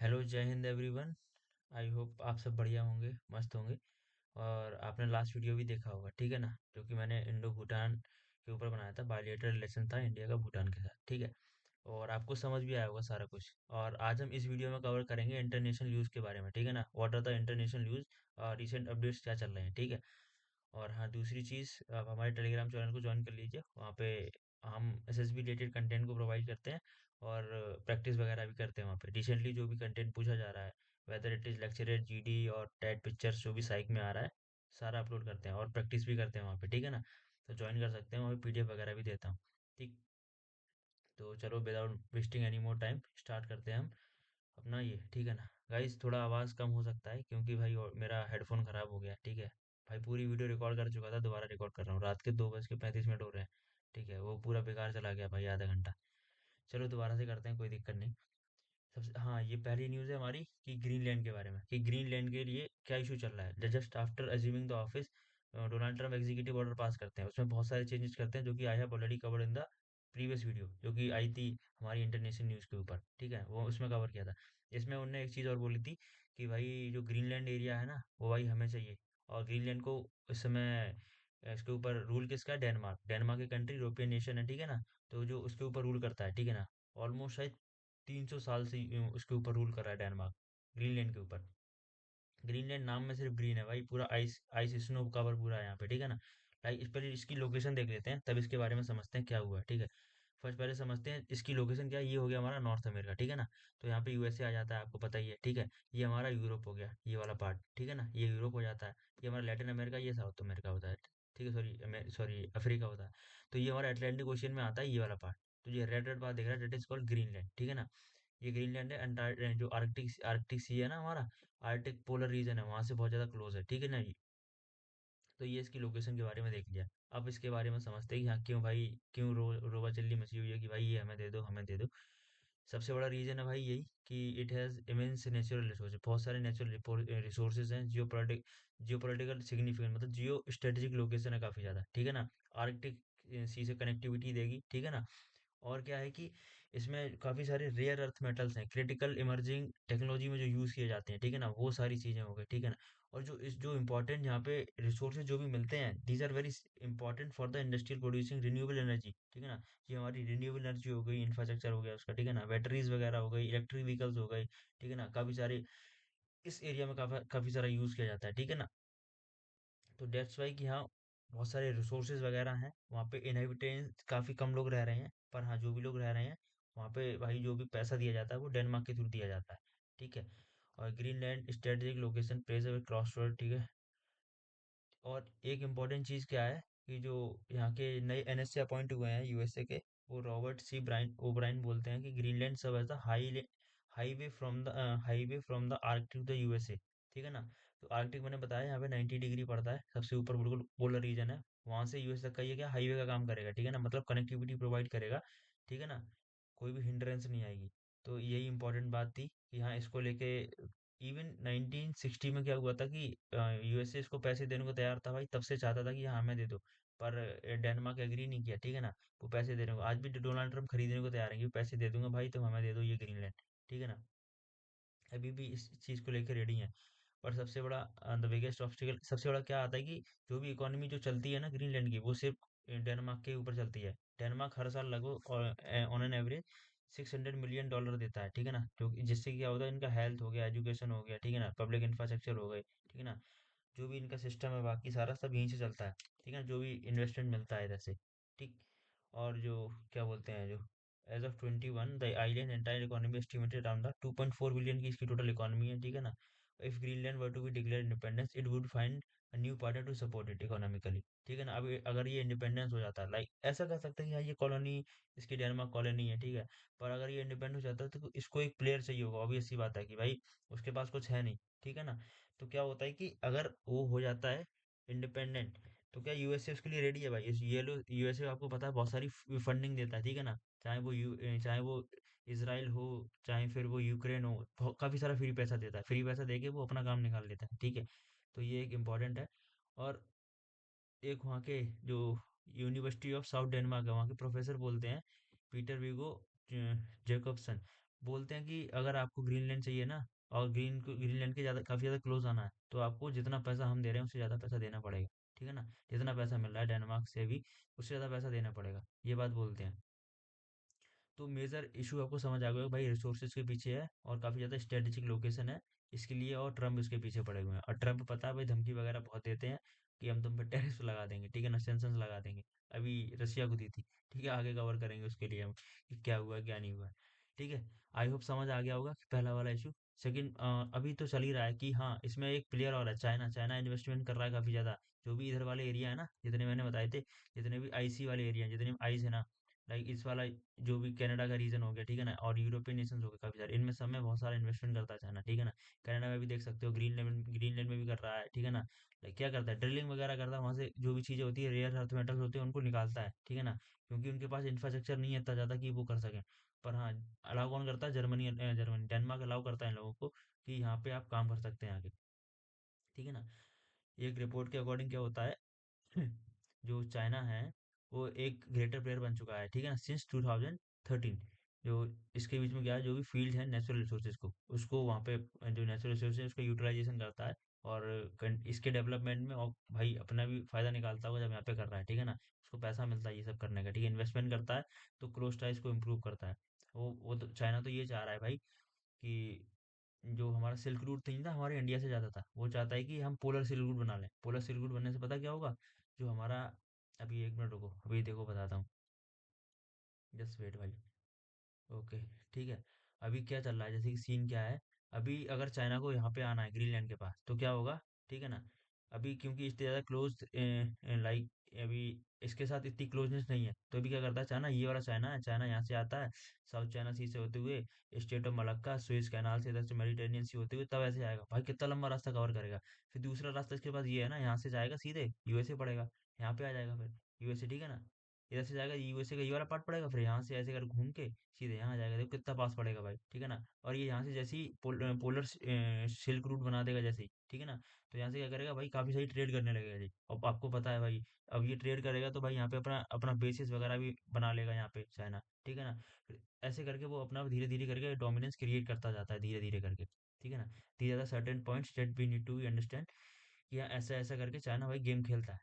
Hello, जय Hind everyone. I hope आप सब बढ़िया होंगे, मस्त होंगे। और आपने लास्ट वीडियो भी देखा होगा, ठीक है ना, जो कि मैंने इंडो भूटान के ऊपर बनाया था। बायलैटरल रिलेशन था इंडिया का भूटान के साथ, ठीक है। और आपको समझ भी आया होगा सारा कुछ। और आज हम इस वीडियो में कवर करेंगे इंटरनेशनल न्यूज़ के बारे में, ठीक है ना। What are the international news, recent updates क्या चल रहे हैं, ठीक है। और हाँ, दूसरी चीज़, आप हमारे टेलीग्राम चैनल को ज्वाइन कर लीजिए। वहाँ पे हम एसएसबी रिलेटेड कंटेंट को प्रोवाइड करते हैं और प्रैक्टिस वगैरह भी करते हैं वहाँ पे। रिसेंटली जो भी कंटेंट पूछा जा रहा है, whether it is lecturer, GD और टेट पिक्चर्स, जो भी साइक में आ रहा है, सारा अपलोड करते हैं और प्रैक्टिस भी करते हैं वहाँ पे, ठीक है ना। तो ज्वाइन कर सकते हैं, वहाँ पे पीडीएफ वगैरह भी देता हूँ, ठीक। तो चलो, without wasting any more time start करते हैं हम अपना ये, ठीक है ना। गाइस, थोड़ा आवाज़ कम हो सकता है क्योंकि भाई और मेरा हेडफोन ख़राब हो गया है, ठीक है। भाई पूरी वीडियो रिकॉर्ड कर चुका था, दोबारा रिकॉर्ड कर रहा हूँ। रात के 2:35 हो रहे हैं, ठीक है। वो पूरा बेकार चला गया भाई, आधा घंटा। चलो दोबारा से करते हैं, कोई दिक्कत नहीं। सबसे हाँ, ये पहली न्यूज़ है हमारी कि ग्रीनलैंड के बारे में, कि ग्रीनलैंड के लिए क्या इशू चल रहा है। Just after assuming the office, Donald Trump executive order pass करते हैं। उसमें बहुत सारे चेंजेस करते हैं, जो कि आई have already covered in the previous video, जो कि आई थी हमारी इंटरनेशनल न्यूज़ के ऊपर, ठीक है। वो उसमें कवर किया था। इसमें उनने एक चीज़ और बोली थी कि भाई जो ग्रीनलैंड एरिया है ना, वो भाई हमें चाहिए। और ग्रीनलैंड को इस समय इसके ऊपर रूल किसका है? डेनमार्क। डेनमार्क की कंट्री यूरोपियन नेशन है, ठीक है ना। तो जो उसके ऊपर रूल करता है, ठीक है ना, ऑलमोस्ट शायद 300 साल से उसके ऊपर रूल कर रहा है डेनमार्क, ग्रीनलैंड के ऊपर। ग्रीनलैंड नाम में सिर्फ ग्रीन है भाई, पूरा आइस आइस स्नो कवर पूरा है यहाँ पे, ठीक है ना। लाइक इस पर इसकी लोकेशन देख लेते हैं, तब इसके बारे में समझते हैं क्या हुआ है, ठीक है। फर्स्ट पहले समझते हैं इसकी लोकेशन क्या है। ये हो गया हमारा नॉर्थ अमेरिका, ठीक है ना। तो यहाँ पे यूएसए आ जाता है, आपको पता ही है, ठीक है। ये हमारा यूरोप हो गया, ये वाला पार्ट, ठीक है ना, ये यूरोप हो जाता है। ये हमारा लैटिन अमेरिका, ये साउथ अमेरिका होता है, ठीक है। सॉरी सॉरी, अफ्रीका होता है। तो ये हमारा अटलांटिक ओशियन में आता है, ये वाला पार्ट। तो ये रेड रेड पार्ट दिख रहा है, डेट इज कॉल्ड ग्रीनलैंड, ठीक है ना। ये ग्रीनलैंड है। जो आर्कटिक आर्कटिक सी है ना हमारा, आर्कटिक पोलर रीजन है, वहां से बहुत ज्यादा क्लोज है, ठीक है ना ये। तो ये इसकी लोकेशन के बारे में देख लिया। अब इसके बारे में समझते हैं कि हाँ, क्यों भाई, क्यों रोवा चिल्ली मची हुई है कि भाई ये हमें दे दो, हमें दे दो। सबसे बड़ा रीजन है भाई यही कि it has immense natural resources. बहुत सारे नेचुरल रिसोर्सेज हैं। जियोपॉलिटिकल सिग्निफिकेंट, मतलब जियो स्ट्रेटेजिक लोकेशन है काफ़ी ज़्यादा, ठीक है ना। आर्कटिक सी से कनेक्टिविटी देगी, ठीक है ना। और क्या है कि इसमें काफ़ी सारे रेयर अर्थ मेटल्स हैं, क्रिटिकल इमर्जिंग टेक्नोलॉजी में जो यूज़ किए जाते हैं, ठीक है ना, वो सारी चीज़ें हो गई, ठीक है ना। और जो इम्पोर्टेंट यहाँ पे रिसोर्सेज जो भी मिलते हैं, these are very important for the industrial producing renewable energy, ठीक है ना। ये हमारी रिन्यूएबल एनर्जी हो गई, इंफ्रास्ट्रक्चर हो गया उसका, ठीक है ना, बैटरीज वगैरह हो गई, इलेक्ट्रिक व्हीकल्स हो गई, ठीक है ना। काफ़ी सारे इस एरिया में काफ़ी काफ़ी सारा यूज़ किया जाता है, ठीक है ना। तो डेट्स वाई कि हाँ, बहुत सारे रिसोर्सेज वगैरह हैं वहाँ पे। इनहेबिटेंट्स काफ़ी कम लोग रह रहे हैं, पर हाँ, जो भी लोग रह रहे हैं वहाँ पे भाई, जो भी पैसा दिया जाता है वो डेनमार्क के थ्रू दिया जाता है, ठीक है। और ग्रीनलैंड स्ट्रेटेजिक लोकेशन प्लेस अ क्रॉसरोड, ठीक है। और एक इम्पॉर्टेंट चीज़ क्या है कि जो यहाँ के नए एनएसए अपॉइंट हुए हैं यूएसए के, वो रॉबर्ट सी ब्राइन ओब्राइन बोलते हैं कि ग्रीनलैंड सब as the highway from the Arctic the USA, ठीक है ना। तो आर्कटिक मैंने बताया यहाँ पे 90 डिग्री पड़ता है, सबसे ऊपर बिल्कुल पोलर रीजन है। वहां से यूएस तक का ये क्या हाईवे का काम करेगा, ठीक है ना, मतलब कनेक्टिविटी प्रोवाइड करेगा, ठीक है ना। कोई भी हिंड्रेंस नहीं आएगी। तो यही इंपॉर्टेंट बात थी कि हाँ, इसको लेके इवन 1960 में क्या हुआ था कि यूएसए इसको पैसे देने को तैयार था भाई, तब से चाहता था कि हाँ, हमें दे दो। पर डेनमार्क एग्री नहीं किया, ठीक है ना। वो पैसे देने को आज भी डोनाल्ड ट्रम्प खरीदने को तैयार है कि पैसे दे दूंगा भाई, तुम हमें दे दो ये ग्रीनलैंड, ठीक है ना। अभी भी इस चीज़ को लेकर रेडी हैं। और सबसे बड़ा द बिगेस्ट ऑब्स्टिकल सबसे बड़ा क्या आता है कि जो भी इकोनॉमी जो चलती है ना ग्रीनलैंड की, वो सिर्फ डेनमार्क के ऊपर चलती है। डेनमार्क हर साल लगभग ऑन एन एवरेज $600 मिलियन देता है, ठीक है ना। जो जिससे क्या होता है, इनका हेल्थ हो गया, एजुकेशन हो गया, ठीक है ना, पब्लिक इंफ्रास्ट्रक्चर हो गई, ठीक है ना। जो भी इनका सिस्टम है बाकी सारा सब यहीं से चलता है, ठीक है ना। जो भी इन्वेस्टमेंट मिलता है इधर से, ठीक। और जो क्या बोलते हैं, जो as of 21 the island entire economy estimated around the 2.4 billion की इसकी टोटल इकोनॉमी है, ठीक है ना। If Greenland were to be declare independence, it would find a new partner to support it economically, ठीक है ना। अब अगर ये इंडिपेंडेंस हो जाता है, लाइक ऐसा कह सकते हैं कि हाँ, ये कॉलोनी, इसकी डेनमार्क कॉलोनी है, ठीक है। पर अगर ये इंडिपेंडेंट हो जाता है तो इसको एक प्लेयर चाहिए होगा, ऑब्वियस सी बात है कि भाई उसके पास कुछ है नहीं, ठीक है ना। तो क्या होता है कि अगर वो हो जाता है इंडिपेंडेंट, तो क्या यूएसए उसके लिए रेडी है भाई। ये लो, यूएसए आपको पता है बहुत सारी फंडिंग देता है, ठीक है ना। चाहे वो इसराइल हो, चाहे फिर वो यूक्रेन हो, काफी सारा फ्री पैसा देता है। फ्री पैसा देके वो अपना काम निकाल लेता है, ठीक है। तो ये एक इम्पोर्टेंट है। और एक वहाँ के जो यूनिवर्सिटी ऑफ साउथ डेनमार्क है, वहाँ के प्रोफेसर बोलते हैं, पीटर वीगो जेकobसन, बोलते हैं कि अगर आपको ग्रीनलैंड चाहिए ना, और ग्रीनलैंड के ज़्यादा काफ़ी ज़्यादा क्लोज आना है, तो आपको जितना पैसा हम दे रहे हैं उससे ज़्यादा पैसा देना पड़ेगा। ठीक है ना? जितना पैसा मिल रहा है डेनमार्क से भी, उससे ज़्यादा पैसा देना पड़ेगा, ये बात बोलते हैं। तो मेजर इशू आपको समझ आ गया होगा भाई, रिसोर्सेज के पीछे है और काफ़ी ज़्यादा स्ट्रेटेजिक लोकेशन है इसके लिए, और ट्रम्प इसके पीछे पड़े हुए हैं, और ट्रम्प पता है भाई धमकी वगैरह बहुत देते हैं कि हम तुम पे टैरिफ लगा देंगे, ठीक है ना, सैंक्शंस लगा देंगे। अभी रशिया को दी थी, ठीक है, आगे कवर करेंगे उसके लिए हम कि क्या हुआ क्या नहीं हुआ। ठीक है, आई होप समझ आ गया होगा कि पहला वाला इशू। सेकंड, अभी तो चल ही रहा है कि हाँ इसमें एक प्लेयर और है, चाइना। चाइना इन्वेस्टमेंट कर रहा है काफ़ी ज़्यादा, जो भी इधर वाले एरिया है ना, जितने मैंने बताए थे, जितने भी आईसी वाले एरिया हैं, जितने भी आइस है ना, लाइक इस वाला जो भी कनाडा का रीजन हो गया, ठीक है ना, और यूरोपियन नेशंस हो गए काफ़ी सारे, इनमें सब में बहुत सारा इन्वेस्टमेंट करता है चाइना, ठीक है ना। कनाडा में भी देख सकते हो, ग्रीनलैंड में भी कर रहा है, ठीक है ना। लाइक क्या करता है, ड्रिलिंग वगैरह करता है, वहाँ से जो भी चीज़ें होती है, रेयर अर्थ मेटल्स होते हैं, उनको निकालता है, ठीक है ना। क्योंकि उनके पास इंफ्रास्ट्रक्चर नहीं है इतना ज़्यादा कि वो कर सकें। पर हाँ, अलाउ कौन करता है, जर्मनी डेनमार्क अलाउ करता है इन लोगों को कि यहाँ पे आप काम कर सकते हैं आगे, ठीक है ना। एक रिपोर्ट के अकॉर्डिंग क्या होता है, जो चाइना है वो एक ग्रेटर प्लेयर बन चुका है, ठीक है ना, सिंस 2013। जो इसके बीच में क्या है, जो भी फील्ड है नेचुरल रिसोर्सेज को, उसको वहाँ पे जो नेचुरल रिसोर्स है उसका यूटिलाइजेशन करता है, और इसके डेवलपमेंट में, और भाई अपना भी फायदा निकालता होगा जब यहाँ पे कर रहा है, ठीक है ना। उसको पैसा मिलता है ये सब करने का, ठीक है, इन्वेस्टमेंट करता है, तो क्लोज टाइज को इम्प्रूव करता है। वो तो चाइना तो ये चाह रहा है भाई कि जो हमारा सिल्क रूट नहीं था, हमारे इंडिया से जाता था, वो चाहता है कि हम पोलर सिल्क रूट बना लें। पोलर सिल्क रूट बनने से पता क्या होगा, जो हमारा, अभी एक मिनट रुको, अभी देखो बताता हूँ, जस्ट वेट भाई। ओके, ठीक है। अभी क्या चल रहा है, जैसे कि सीन क्या है, अभी अगर चाइना को यहाँ पे आना है ग्रीनलैंड के पास, तो क्या होगा, ठीक है ना। अभी क्योंकि इतने ज़्यादा क्लोज, लाइक अभी इसके साथ इतनी क्लोजनेस नहीं है, तो अभी क्या करता है चाइना, ये वाला चाइना है, चाइना यहाँ से आता है, साउथ चाइना सी से होते हुए, state of Malacca, Suez canal से इधर से मेडिटेरियन सी होते हुए तब ऐसे आएगा, भाई कितना लंबा रास्ता कवर करेगा। फिर दूसरा रास्ता इसके पास ये है ना, यहाँ से जाएगा सीधे यूएसए पड़ेगा, यहाँ पे आ जाएगा फिर यूएसए, ठीक है ना। इधर से जाएगा यूएसए का ये वाला पार्ट पड़ेगा, फिर यहाँ से ऐसे कर घूम के सीधे यहाँ आ जाएगा, देखो कितना पास पड़ेगा भाई, ठीक है ना। और ये यहाँ से जैसे ही पोलर सिल्क रूट बना देगा जैसे ही, ठीक है ना, तो यहाँ से क्या करेगा भाई, काफी सही ट्रेड करने लगेगा जी। अब आपको पता है भाई, अब ये ट्रेड करेगा तो भाई यहाँ पे अपना अपना बेसिस वगैरह भी बना लेगा यहाँ पे चाइना, ठीक है ना। फिर ऐसे करके वो अपना धीरे धीरे करके डोमिनेंस क्रिएट करता जाता है, धीरे धीरे करके, ठीक है ना। धीरे धीरे certain points that we need to understand, या ऐसा ऐसा करके चाइना भाई गेम खेलता है,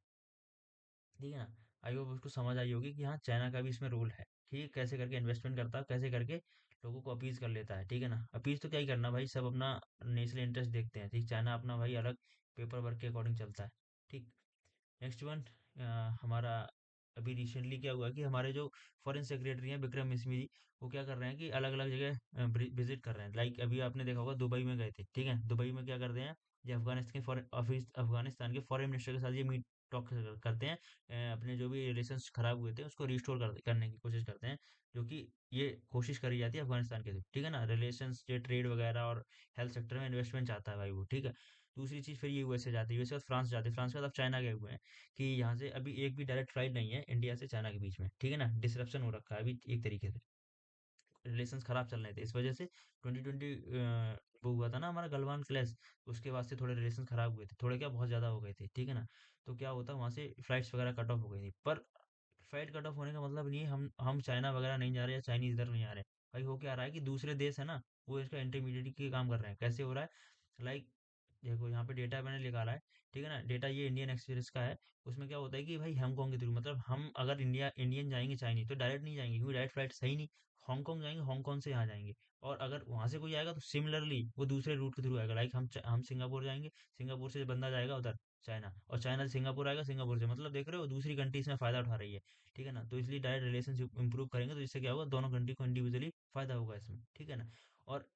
ठीक है ना। आई होप उसको समझ आई होगी कि हाँ चाइना का भी इसमें रोल है, ठीक है, कैसे करके इन्वेस्टमेंट करता है, कैसे करके लोगों को अपीज कर लेता है, ठीक है ना। अपीज तो क्या ही करना भाई, सब अपना नेशनल इंटरेस्ट देखते हैं, ठीक, चाइना अपना भाई अलग पेपर वर्क के अकॉर्डिंग चलता है, ठीक। नेक्स्ट वन, हमारा अभी रिसेंटली क्या हुआ कि हमारे जो फॉरेन सेक्रेटरी हैं विक्रम मिश्री जी, वो क्या कर रहे हैं कि अलग अलग जगह विजिट कर रहे हैं। लाइक अभी आपने देखा होगा दुबई में गए थे, ठीक है, दुबई में क्या करते हैं, ये अफगानिस्तान के फॉरेन मिनिस्टर के साथ ये मीट टॉक करते हैं, अपने जो भी रिलेशंस खराब हुए थे उसको रिस्टोर करने की कोशिश करते हैं, जो कि ये कोशिश करी जाती है अफगानिस्तान के थ्रू, ठीक है ना। रिलेशंस, ये ट्रेड वगैरह और हेल्थ सेक्टर में इन्वेस्टमेंट चाहता है भाई वो, ठीक है। दूसरी चीज़, फिर ये यूएसए जाती है, यूएसए और फ्रांस जाती है, फ्रांस के बाद अब चाइना गए हुए हैं, कि यहाँ से अभी एक भी डायरेक्ट फ्लाइट नहीं है इंडिया से चाइना के बीच में, ठीक है ना। डिसरप्शन हो रखा है अभी एक तरीके से, रिलेशंस खराब चल रहे थे, इस वजह से 2020 वो हुआ था ना हमारा गलवान क्लैश, उसके बाद से थोड़े रिलेशन खराब हुए थे, थोड़े क्या बहुत ज़्यादा हो गए थे, ठीक है ना। तो क्या होता वहाँ से फ्लाइट्स वगैरह कट ऑफ हो गई थी, पर फ्लाइट कट ऑफ होने का मतलब नहीं है हम चाइना वगैरह नहीं जा रहे, या चाइनीज इधर नहीं आ रहे। भाई हो क्या रहा है कि दूसरे देश है ना, वो इसका इंटरमीडिएट के काम कर रहे हैं। कैसे हो रहा है, लाइक देखो यहाँ पे डेटा मैंने निकाला है, ठीक है ना, डेटा ये इंडियन एक्सप्रेस का है। उसमें क्या होता है कि भाई हांगकांग के थ्रू, मतलब हम अगर इंडियन जाएंगे चाइनीज तो डायरेक्ट नहीं जाएंगे, क्योंकि डायरेक्ट फ्लाइट सही नहीं। हांगकांग जाएंगे, हांगकांग से यहाँ जाएंगे, और अगर वहां से कोई आएगा तो सिमिलरली वो दूसरे रूट के थ्रू आएगा। लाइक हम सिंगापुर जाएंगे, सिंगापुर से बंदा जाएगा उधर चाइना, और चाइना से सिंगापुर आएगा, सिंगापुर से, मतलब देख रहे हो दूसरी कंट्री इसमें फायदा उठा रही है, ठीक है ना। तो इसलिए डायरेक्ट रिलेशनशिप इंप्रूव करेंगे, तो इससे क्या होगा, दोनों कंट्री को इंडिविजुअली फायदा होगा इसमें, ठीक है ना। और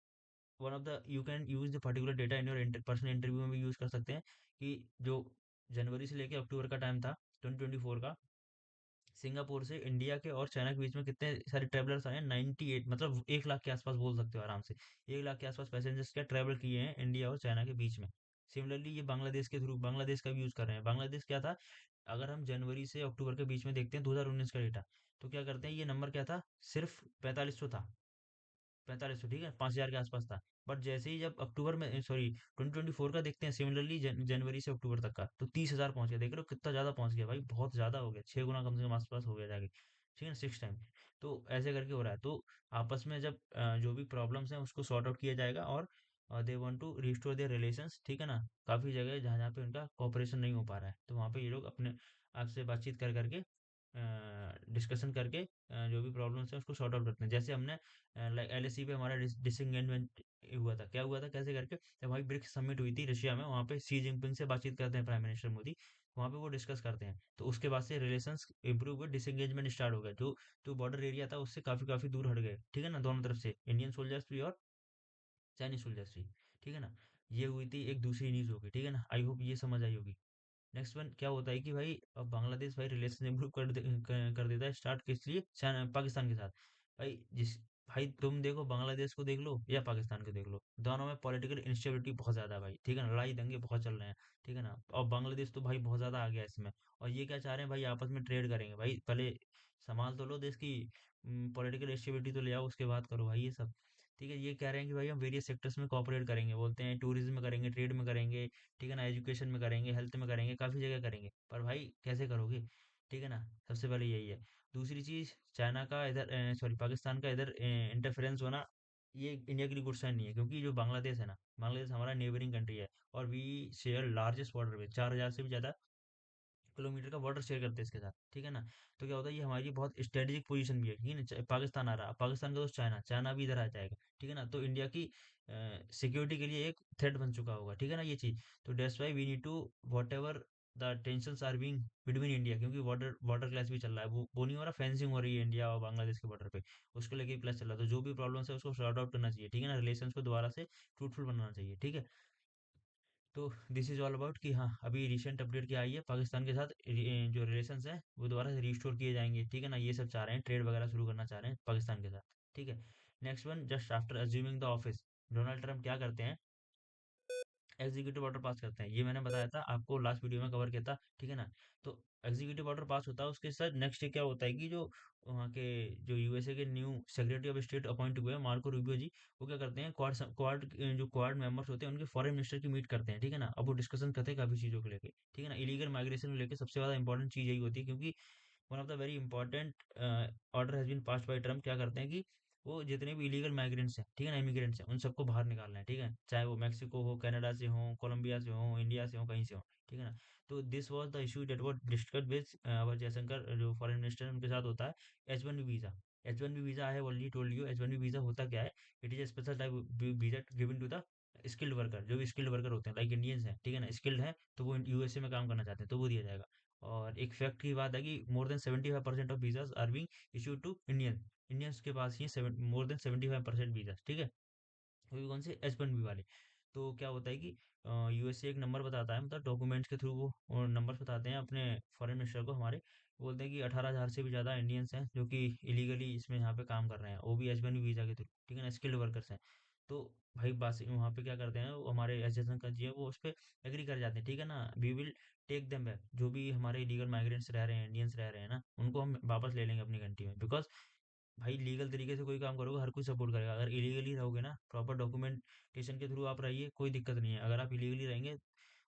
one of the you can use the particular data in your personal interview में भी यूज कर सकते हैं, कि जो जनवरी से लेके अक्टूबर का टाइम था 2024 का, सिंगापुर से इंडिया के और चाइना के बीच में कितने सारे ट्रेवलर्स आए हैं, 98, मतलब 1 लाख के आसपास बोल सकते हो आराम से। 1 लाख के आसपास पैसेंजर्स क्या ट्रेवल किए हैं इंडिया और चाइना के बीच में। सिमिलरली ये बांग्लादेश के थ्रू, बांग्लादेश का भी यूज कर रहे हैं। बांग्लादेश क्या था, अगर हम जनवरी से अक्टूबर के बीच में देखते हैं 2019 का डेटा, तो क्या करते हैं, ये नंबर क्या था, सिर्फ 4500 था, 4500, ठीक है, 5000 के आसपास था। बट जैसे ही जब अक्टूबर में, सॉरी, 2024 का देखते हैं, सिमिलरली जनवरी से अक्टूबर तक का, तो 30,000 पहुंच गया। देख रहे हो कितना ज्यादा पहुंच गया भाई, बहुत ज्यादा हो गया, 6 गुना कम से कम आसपास हो गया जाके, ठीक है ना, 6 टाइम। तो ऐसे करके हो रहा है। तो आपस में जब जो भी प्रॉब्लम्स हैं उसको सॉर्ट आउट किया जाएगा, और they want to restore their relations, ठीक है ना। काफ़ी जगह है जहाँ जहाँ पे उनका कोऑपरेशन नहीं हो पा रहा है, तो वहाँ पे ये लोग अपने आपसे बातचीत कर करके डिस्कशन करके जो भी प्रॉब्लम्स है उसको सॉर्ट आउट करते हैं। जैसे हमने लाइक एलएसी पे हमारा डिसंगेजमेंट हुआ था, क्या हुआ था, कैसे करके, जब हमारी ब्रिक्स समिट हुई थी रशिया में, वहाँ पे शी जिनपिंग से बातचीत करते हैं प्राइम मिनिस्टर मोदी, वहाँ पे वो डिस्कस करते हैं, तो उसके बाद से रिलेशंस इंप्रूव हुए, डिसंगेजमेंट स्टार्ट हो गया। जो जो बॉर्डर एरिया था उससे काफी काफी दूर हट गए, ठीक है ना, दोनों तरफ से इंडियन सोल्जर्स भी और चाइनीज सोल्जर्स भी, ठीक है ना। ये हुई थी एक दूसरी न्यूज होगी, ठीक है ना, आई होप ये समझ आई होगी। नेक्स्ट वन क्या होता है कि भाई अब बांग्लादेश भाई रिलेशन इंप्रूव कर देता है स्टार्ट, किस लिए, पाकिस्तान के साथ। भाई जिस भाई तुम देखो बांग्लादेश को देख लो या पाकिस्तान को देख लो, दोनों में पॉलिटिकल इंस्टेबिलिटी बहुत ज्यादा है भाई, ठीक है ना, लड़ाई दंगे बहुत चल रहे हैं, ठीक है ना। और बांग्लादेश तो भाई बहुत ज्यादा आ गया है इसमें, और ये क्या चाह रहे हैं भाई, आपस में ट्रेड करेंगे भाई, पहले संभाल तो लो देश की पॉलिटिकल स्टेबिलिटी, तो ले आओ उसके बाद करो भाई ये सब। ठीक है, ये कह रहे हैं कि भाई हम वेरियस सेक्टर्स में कॉपरेट करेंगे, बोलते हैं टूरिज्म में करेंगे, ट्रेड में करेंगे, ठीक है ना, एजुकेशन में करेंगे, हेल्थ में करेंगे, काफ़ी जगह करेंगे, पर भाई कैसे करोगे, ठीक है ना। सबसे पहले यही है। दूसरी चीज़, चाइना का इधर सॉरी पाकिस्तान का इधर इंटरफेरेंस होना, ये इंडिया के लिए गुड साइन नहीं है, क्योंकि जो बांग्लादेश है ना, बांग्लादेश हमारा नेबरिंग कंट्री है, और वी शेयर लार्जेस्ट बॉर्डर में 4,000 से भी ज़्यादा किलोमीटर का बॉर्डर शेयर करते हैं इसके साथ, ठीक है ना। तो क्या होता है, ये हमारी बहुत स्ट्रेटेजिक पोजीशन भी है, ठीक है ना। पाकिस्तान आ रहा, पाकिस्तान का दोस्त चाइना, चाइना भी इधर आ जाएगा, ठीक है ना, तो इंडिया की सिक्योरिटी के लिए एक थ्रेट बन चुका होगा, ठीक है ना ये चीज़। तो that's why we need to whatever the tensions are being between India, क्योंकि बॉर्डर बॉर्डर क्लैश भी चल रहा है, वो नहीं हो रहा, फेंसिंग हो रही है इंडिया और बांग्लादेश के बॉर्डर पे, उसको लेके क्लैश चल रहा है। तो जो भी प्रॉब्लम्स है उसको सॉर्ट आउट करना चाहिए, ठीक है ना, रिलेशंस को दोबारा से फ्रूटफुल बनाना चाहिए, ठीक है। तो दिस इज ऑल अबाउट कि हाँ, अभी रिसेंट अपडेट क्या आई है, पाकिस्तान के साथ जो रिलेशंस हैं वो दोबारा से रिस्टोर किए जाएंगे, ठीक है ना, ये सब चाह रहे हैं, ट्रेड वगैरह शुरू करना चाह रहे हैं पाकिस्तान के साथ, ठीक है। Next one, just after assuming the office, Donald Trump क्या करते हैं, एग्जीक्यूटिव ऑर्डर पास करते हैं। ये मैंने बताया था आपको, लास्ट वीडियो में कवर किया था, ठीक है ना। तो एग्जीक्यूटिव ऑर्डर पास होता है, उसके साथ नेक्स्ट क्या होता है कि जो वहाँ के जो यूएसए के new secretary of state appoint हुए हैं मार्को रूबियो जी, वो क्या करते हैं, क्वाड क्वाड जो क्वाड मेंबर्स होते हैं उनके फॉरेन मिनिस्टर की मीट करते हैं, ठीक है ना। अब वो डिस्कशन करते हैं काफी चीज़ों को लेके, ठीक है ना, इलीगल माइग्रेशन को लेके सबसे ज़्यादा इंपॉर्टेंट चीज़ यही होती है, क्योंकि one of the very important order has been passed by Trump, क्या करते हैं कि वो जितने भी इलीगल माइग्रेंट्स हैं, ठीक है ना, इमिग्रेंट्स हैं, उन सबको बाहर निकालना है, ठीक है, चाहे वो मैक्सिको हो, कनाडा से हो, कोलंबिया से हो, इंडिया से हो, कहीं से हो, ठीक है ना। तो this was the issue that was discussed with our Jaishankar जो फॉरेन मिनिस्टर उनके साथ होता है। H1B visa, H1B visa I have already told you, H1B visa होता क्या है, it is a special type visa given to the skilled worker, जो भी स्किल्ड वर्कर होते हैं लाइक इंडियंस हैं, ठीक है ना, स्किल्ड हैं, तो वो यूएसए में काम करना चाहते हैं तो वो दिया जाएगा। और एक फैक्ट की बात है कि more than 75% of visas are being issued to Indians के पास ही मोर देन 75% वीजा, ठीक है। वो भी कौन से, H1B वाले। तो क्या होता है कि यूएसए एक नंबर बताता है, मतलब डॉक्यूमेंट्स के थ्रू वो नंबर बताते हैं अपने फॉरेन मिनिस्टर को हमारे, बोलते हैं कि 18,000 से भी ज़्यादा इंडियंस हैं जो कि इलीगली इसमें यहाँ पे काम कर रहे हैं, वो भी H1B वीज़ा के थ्रू, ठीक है ना, स्किल्ड वर्कर्स हैं। तो भाई बात वहाँ पे क्या करते हैं, वो हमारे एस जयशंकर जी है, वो उस पर एग्री कर जाते हैं, ठीक है ना, we will take them back, जो भी हमारे इलीगल माइग्रेंट्स रह रहे हैं, इंडियंस रह रहे हैं ना, उनको हम वापस ले लेंगे अपनी कंट्री में, बिकॉज भाई लीगल तरीके से कोई काम करोगे हर कोई सपोर्ट करेगा, अगर इलीगली रहोगे ना, प्रॉपर डॉक्यूमेंटेशन के थ्रू आप रहिए, कोई दिक्कत नहीं है, अगर आप इलीगली रहेंगे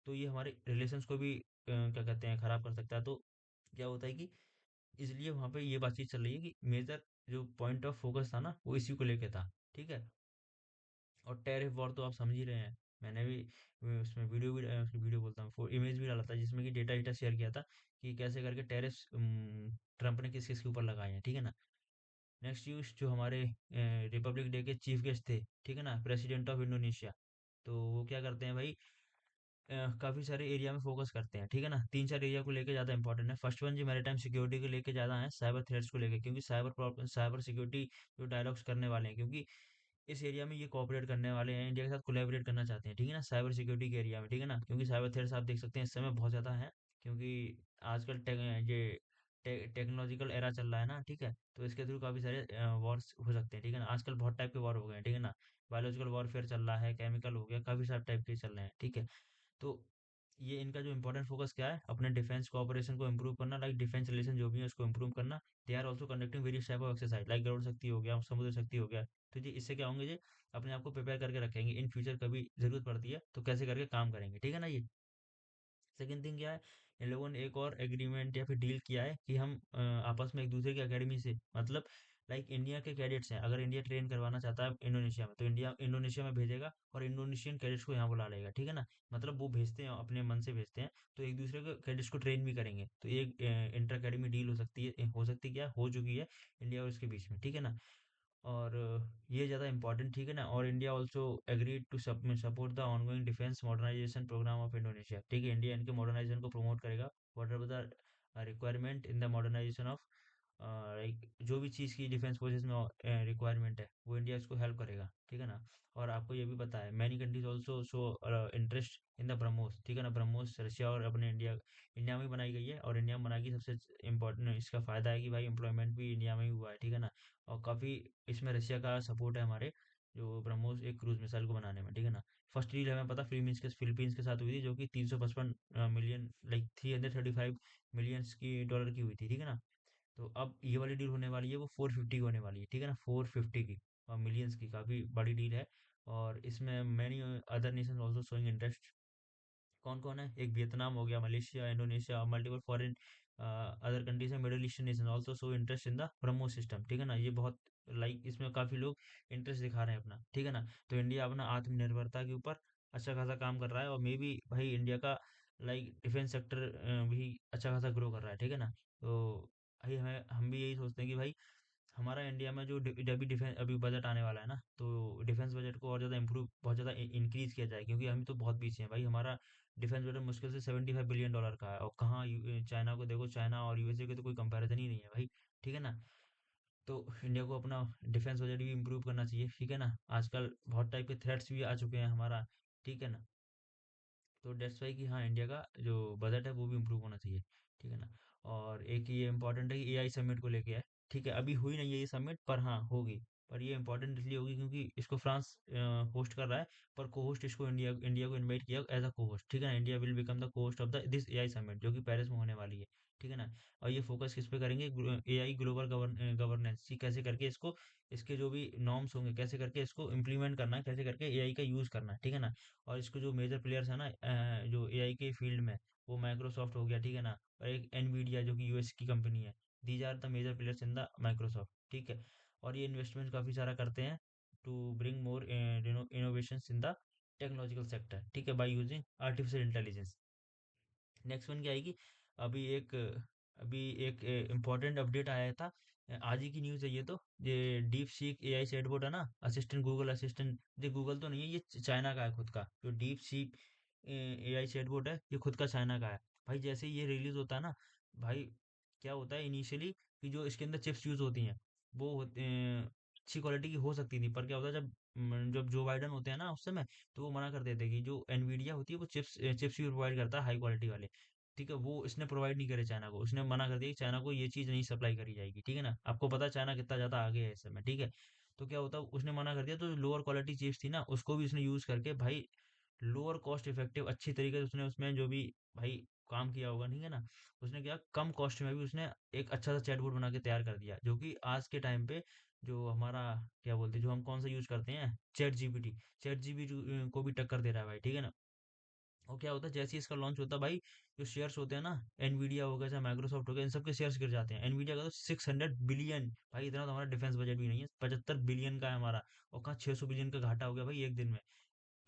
तो ये हमारे रिलेशंस को भी क्या कहते हैं, खराब कर सकता है। तो क्या होता है कि इसलिए वहाँ पे ये बातचीत चल रही है कि मेजर जो पॉइंट ऑफ फोकस था ना वो इसी को लेके था, ठीक है। और टैरिफ वॉर तो आप समझ ही रहे हैं, मैंने भी उसमें वीडियो बोलता हूँ, इमेज भी डाला था जिसमें कि डेटा डेटा शेयर किया था कि कैसे करके टैरिफ ट्रम्प ने किस किस के ऊपर लगाए हैं, ठीक है ना। नेक्स्ट न्यूज़, जो हमारे रिपब्लिक डे के चीफ गेस्ट थे, ठीक है ना, प्रेसिडेंट ऑफ इंडोनेशिया, तो वो क्या करते हैं भाई, काफ़ी सारे एरिया में फोकस करते हैं, ठीक है ना, तीन चार एरिया को लेके ज़्यादा इंपॉर्टेंट है। फर्स्ट वन जी मैरीटाइम सिक्योरिटी को लेके ज़्यादा है, साइबर थ्रेट्स को लेके, क्योंकि साइबर सिक्योरिटी जो डायलॉग्स करने वाले हैं, क्योंकि इस एरिया में ये कोऑपरेट करने वाले हैं, इंडिया के साथ कोलैबोरेट करना चाहते हैं, ठीक है ना, साइबर सिक्योरिटी के एरिया में, ठीक है ना, क्योंकि साइबर थ्रेट्स आप देख सकते हैं इस समय बहुत ज़्यादा है, क्योंकि आजकल ये टेक्नोलॉजिकल एरा चल रहा है ना, ठीक है, तो इसके थ्रू काफ़ी सारे वॉर्स हो सकते हैं, ठीक है ना, आजकल बहुत टाइप के वॉर हो गए हैं, ठीक है ना, बायोलॉजिकल वॉरफेयर चल रहा है, केमिकल हो गया, काफ़ी सारे टाइप के चल रहे हैं, ठीक है। तो ये इनका जो इंपॉर्टेंट फोकस क्या है, अपने डिफेंस कोऑपरेशन को इंप्रूव करना, लाइक डिफेंस रिलेशन जो भी है उसको इंप्रूव करना। They are also conducting various type of exercise like Garuda Shakti हो गया, समुद्र शक्ति हो गया। तो जी इससे क्या होंगे जी, अपने आप को प्रिपेयर करके रखेंगे, इन फ्यूचर कभी जरूरत पड़ती है तो कैसे करके काम करेंगे, ठीक है ना ये। सेकंड थिंग क्या है, इन लोगों ने एक और एग्रीमेंट या फिर डील किया है कि हम आपस में एक दूसरे की अकेडमी से, मतलब लाइक इंडिया के कैडेट्स हैं, अगर इंडिया ट्रेन करवाना चाहता है इंडोनेशिया में, तो इंडिया इंडोनेशिया में भेजेगा और इंडोनेशियन कैडेट्स को यहाँ बुला लेगा, ठीक है ना। मतलब वो भेजते हैं, अपने मन से भेजते हैं, तो एक दूसरे को कैडेट्स को ट्रेन भी करेंगे, तो एक इंटर अकेडमी डील हो सकती है, क्या हो चुकी है इंडिया और उसके बीच में, ठीक है ना। और ये ज़्यादा इम्पोर्टेंट, ठीक है ना। और India also agreed to support the ongoing defence modernisation programme of Indonesia, ठीक है। इंडिया इनके मॉडर्नाइजेशन को प्रमोट करेगा, whatever the requirement in the modernisation of, like जो भी चीज़ की डिफेंस फोर्सेस में रिक्वायरमेंट है, वो इंडिया इसको हेल्प करेगा, ठीक है ना। और आपको ये भी पता है, many countries also show interest in the BrahMos, ठीक है ना। ब्रह्मोस रशिया और अपने इंडिया इंडिया में बनाई गई है, और इंडिया में बनाई गई सबसे इम्पोर्टेंट इसका फ़ायदा है कि भाई एम्प्लॉयमेंट भी इंडिया में ही हुआ है, ठीक है ना। और काफ़ी इसमें रशिया का सपोर्ट है हमारे, जो ब्रह्मोस एक क्रूज मिसाइल को बनाने में, ठीक है ना। फर्स्ट डील हमें पता फिलीपींस के साथ हुई थी, जो कि 355 मिलियन, लाइक 335 मिलियंस की डॉलर की हुई थी, ठीक है ना। तो अब ये वाली डील होने वाली है, वो 450 की होने वाली है, ठीक है ना, 450 की, और मिलियंस की, काफ़ी बड़ी डील है। और इसमें many other nation also showing interest. कौन कौन है, एक वियतनाम हो गया, Malaysia, Indonesia, multiple foreign other countries है, middle eastern nation also show interest in the BrahMos system, ठीक है ना। ये बहुत, लाइक इसमें काफ़ी लोग इंटरेस्ट दिखा रहे हैं अपना, ठीक है ना। तो इंडिया अपना आत्मनिर्भरता के ऊपर अच्छा खासा काम कर रहा है, और मे बी भाई इंडिया का लाइक डिफेंस सेक्टर भी अच्छा खासा ग्रो कर रहा है, ठीक है ना। तो भाई हमें हम भी यही सोचते हैं कि भाई हमारा इंडिया में जो अभी डिफेंस अभी बजट आने वाला है ना, तो डिफेंस बजट को और ज़्यादा इम्प्रूव, बहुत ज़्यादा इंक्रीज किया जाए, क्योंकि हम तो बहुत पीछे हैं भाई। हमारा डिफेंस बजट मुश्किल से $75 बिलियन का है, और कहाँ चाइना को देखो, चाइना और यूएसए के तो कोई कंपैरिजन ही नहीं है भाई, ठीक है ना। तो इंडिया को अपना डिफेंस बजट भी इम्प्रूव करना चाहिए, ठीक है ना। आजकल बहुत टाइप के थ्रेट्स भी आ चुके हैं हमारा, ठीक है ना। तो डेट्स वाई कि हाँ, इंडिया का जो बजट है वो भी इम्प्रूव होना चाहिए, ठीक है ना। और एक ये इम्पोर्टेंट है कि एआई समिट को लेके है, ठीक है। अभी हुई नहीं है ये समिट, पर हाँ होगी। पर ये इम्पोर्टेंट इसलिए होगी क्योंकि इसको फ्रांस होस्ट कर रहा है, पर को होस्ट इसको इंडिया इंडिया को इनवाइट किया एज अ को होस्ट, ठीक है ना। इंडिया विल बिकम द को host of the this AI summit, जो कि पेरिस में होने वाली है, ठीक है ना। और ये फोकस किस पे करेंगे, एआई ग्लोबल गवर्नेंस, कि कैसे करके इसको, इसके जो भी नॉर्म्स होंगे, कैसे करके इसको इम्प्लीमेंट करना है, कैसे करके एआई का यूज़ करना है, ठीक है ना। और इसको जो मेजर प्लेयर्स है ना, जो एआई के फील्ड में, वो माइक्रोसॉफ्ट हो गया, ठीक है ना। और एक एनवीडिया जो कि यूएस की कंपनी है, these are the major players in the Microsoft, ठीक है। और ये इन्वेस्टमेंट काफ़ी सारा करते हैं to bring more innovation in the technological sector, ठीक है, by using artificial intelligence. Next one क्या आएगी, अभी एक अभी एक इम्पोर्टेंट अपडेट आया था, आज ही की न्यूज़ है ये तो। ये डीप सीक एआई चैटबॉट है ना, असिस्टेंट, गूगल असिस्टेंट, ये गूगल तो नहीं है, ये चाइना का है खुद का। जो डीप सीक एआई चैटबॉट है, ये खुद का चाइना का है। भाई जैसे ही ये रिलीज होता है ना, भाई क्या होता है इनिशियली, कि जो इसके अंदर चिप्स यूज होती हैं, वो अच्छी क्वालिटी की हो सकती थी, पर क्या होता है जब जब जो बाइडन होते हैं ना उस समय, तो वो मना कर देते हैं कि जो एनवीडिया होती है वो चिप्स चिप्स भी प्रोवाइड करता है हाई क्वालिटी वाले, ठीक है। वो इसने प्रोवाइड नहीं करे चाइना को, उसने मना कर दिया कि चाइना को ये चीज़ नहीं सप्लाई करी जाएगी, ठीक है ना। आपको पता है चाइना कितना ज़्यादा आगे है इस समय, ठीक है। तो क्या होता है, उसने मना कर दिया, तो लोअर क्वालिटी चिप्स थी ना, उसको भी उसने यूज़ करके भाई लोअर कॉस्ट इफेक्टिव अच्छी तरीके से उसने उसमें जो भी भाई काम किया होगा, ठीक है ना। उसने क्या, कम कॉस्ट में भी उसने एक अच्छा सा चैटबॉट बना के तैयार कर दिया, जो कि आज के टाइम पे जो हमारा क्या बोलते हैं, जो हम कौन सा यूज करते हैं, चैट जीपीटी को भी टक्कर दे रहा है भाई, ठीक है ना। और क्या होता है, जैसे ही इसका लॉन्च होता है भाई, जो शेयर्स होते हैं ना, एनवीडिया हो गया, चाहे माइक्रोसॉफ्ट हो गया, इन सब के शेयर्स गिर जाते हैं। एनवीडिया का तो 600 बिलियन, भाई इतना तो हमारा डिफेंस बजट भी नहीं है, 75 बिलियन का है हमारा। और कहाँ 600 बिलियन का घाटा हो गया भाई एक दिन में।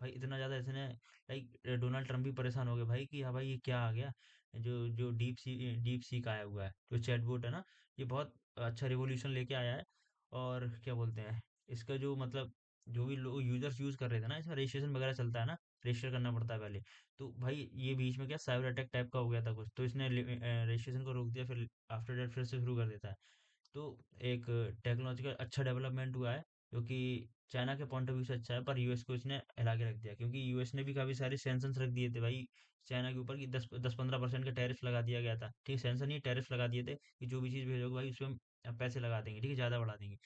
भाई इतना ज़्यादा इसने, लाइक डोनाल्ड ट्रम्प भी परेशान हो गए भाई कि हाँ भाई ये क्या आ गया, जो जो डीप सी का आया हुआ है जो चैटबॉट है ना, ये बहुत अच्छा रिवॉल्यूशन लेके आया है। और क्या बोलते हैं, इसका जो मतलब जो भी लोग यूजर्स यूज कर रहे थे ना, इसमें रजिस्ट्रेशन वगैरह चलता है ना, रजिस्टर करना पड़ता है पहले। तो भाई ये बीच में क्या साइबर अटैक टाइप का हो गया था कुछ, तो इसने रजिस्ट्रेशन को रोक दिया, फिर आफ्टर दैट फिर से शुरू कर देता है। तो एक टेक्नोलॉजिकल अच्छा डेवलपमेंट हुआ है, जो कि चाइना के पॉइंट ऑफ व्यू से अच्छा है, पर यूएस को इसने हिला के रख दिया, क्योंकि यूएस ने भी काफ़ी सारे सेंक्शंस रख दिए थे भाई चाइना के ऊपर, कि 10-15% का टैरिफ लगा दिया गया था, ठीक है। सेंक्शन नहीं, टैरिफ लगा दिए थे कि जो भी चीज़ भेजोगे भाई उसमें हम पैसे लगा देंगे, ठीक है, ज़्यादा बढ़ा देंगे,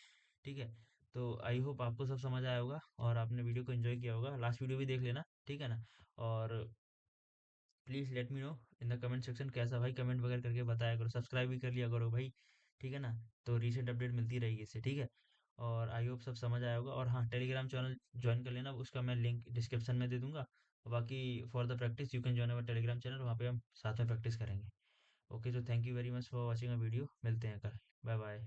ठीक है। तो आई होप आपको सब समझ आया होगा, और आपने वीडियो को एंजॉय किया होगा। लास्ट वीडियो भी देख लेना, ठीक है ना। और please let me know in the comment section कैसा, भाई कमेंट वगैरह करके बताया करो, सब्सक्राइब भी कर लिया करो भाई, ठीक है ना। तो रीसेंट अपडेट मिलती रहेगी इससे, ठीक है। और आई होप सब समझ आया होगा। और हाँ, टेलीग्राम चैनल ज्वाइन कर लेना, उसका मैं लिंक डिस्क्रिप्शन में दे दूंगा। बाकी for the practice you can join our Telegram channel, वहाँ पे हम साथ में प्रैक्टिस करेंगे। ओके, तो thank you very much for watching a video, मिलते हैं कल, बाय बाय।